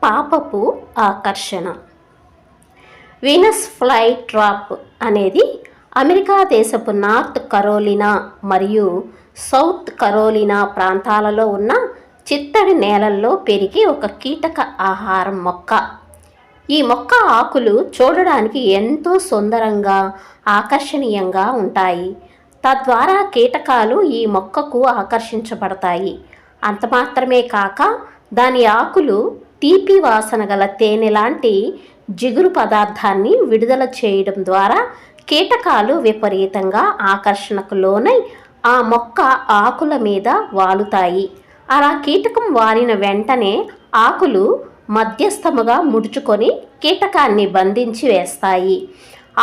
పాపపు ఆకర్షణ. Venus fly trap అనేది అమెరికా దేశపు నార్త్ కరోలినా మరియు సౌత్ కరోలినా ప్రాంతాలలో ఉన్న చిత్తడి నేలల్లో పెరిగే ఒక కీటక ఆహారం మొక్క. ఈ మొక్క ఆకులు చూడడానికి ఎంతో సుందరంగా ఆకర్షణీయంగా ఉంటాయి. తద్వారా కీటకాలు ఈ మొక్కకు ఆకర్షించబడతాయి. అంత మాత్రమే కాక దాని ఆకులు తీపి వాసన గల తేనె లాంటి జిగురు పదార్థాన్ని విడుదల చేయడం ద్వారా కీటకాలు విపరీతంగా ఆకర్షణకు లోనై ఆ మొక్క ఆకుల మీద వాలుతాయి. అలా కీటకం వాలిన వెంటనే ఆకులు మధ్యస్థముగా ముడుచుకొని కీటకాన్ని బంధించి వేస్తాయి.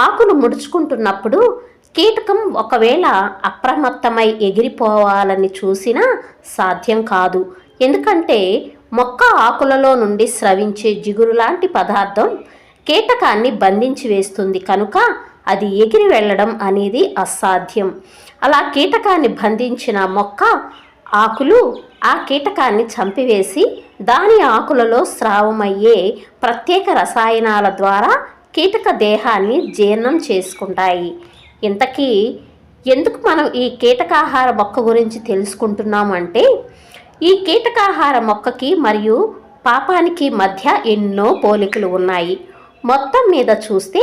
ఆకులు ముడుచుకుంటున్నప్పుడు కీటకం ఒకవేళ అప్రమత్తమై ఎగిరిపోవాలని చూసినా సాధ్యం కాదు. ఎందుకంటే మొక్క ఆకులలో నుండి స్రవించే జిగురు లాంటి పదార్థం కీటకాన్ని బంధించి వేస్తుంది కనుక అది ఎగిరి వెళ్ళడం అనేది అసాధ్యం. అలా కీటకాన్ని బంధించిన మొక్క ఆకులు ఆ కీటకాన్ని చంపివేసి దాని ఆకులలో స్రావమయ్యే ప్రత్యేక రసాయనాల ద్వారా కీటక దేహాన్ని జీర్ణం చేసుకుంటాయి. ఇంతకీ ఎందుకు మనం ఈ కీటకాహార మొక్క గురించి తెలుసుకుంటున్నామంటే, ఈ కీటకాహార మొక్కకి మరియు పాపానికి మధ్య ఎన్నో పోలికలు ఉన్నాయి. మొత్తం మీద చూస్తే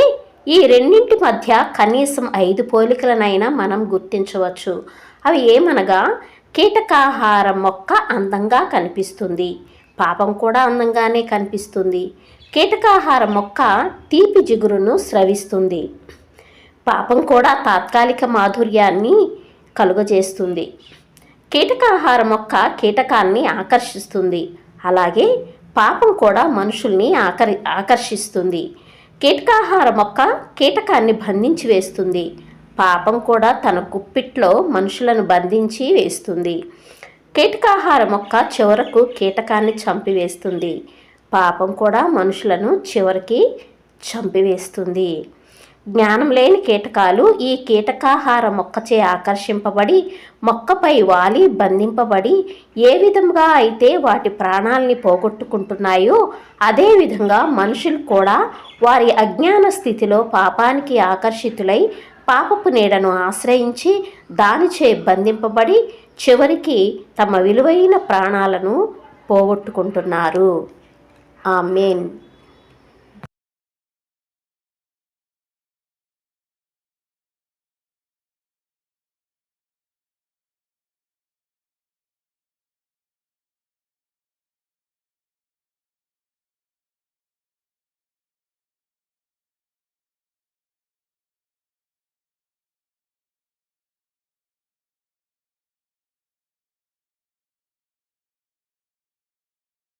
ఈ రెండింటి మధ్య కనీసం 5 పోలికలనైనా మనం గుర్తించవచ్చు. అవి ఏమనగా, కీటకాహార మొక్క అందంగా కనిపిస్తుంది, పాపం కూడా అందంగానే కనిపిస్తుంది. కీటకాహార మొక్క తీపి జిగురును స్రవిస్తుంది, పాపం కూడా తాత్కాలిక మాధుర్యాన్ని కలుగజేస్తుంది. కీటకాహార మొక్క కీటకాన్ని ఆకర్షిస్తుంది, అలాగే పాపం కూడా మనుషుల్ని ఆకర్షిస్తుంది. కీటకాహార మొక్క కీటకాన్ని బంధించి వేస్తుంది, పాపం కూడా తన గుప్పిట్లో మనుషులను బంధించి వేస్తుంది. కీటకాహార మొక్క చివరకు కీటకాన్ని చంపివేస్తుంది, పాపం కూడా మనుషులను చివరికి చంపివేస్తుంది. జ్ఞానం లేని కీటకాలు ఈ కీటకాహార మొక్కచే ఆకర్షింపబడి మొక్కపై వాలి బంధింపబడి ఏ విధంగా అయితే వాటి ప్రాణాలని పోగొట్టుకుంటున్నాయో అదేవిధంగా మనుషులు కూడా వారి అజ్ఞాన స్థితిలో పాపానికి ఆకర్షితులై పాపపు నీడను ఆశ్రయించి దానిచే బంధింపబడి చివరికి తమ విలువైన ప్రాణాలను పోగొట్టుకుంటున్నారు. ఆమేన్.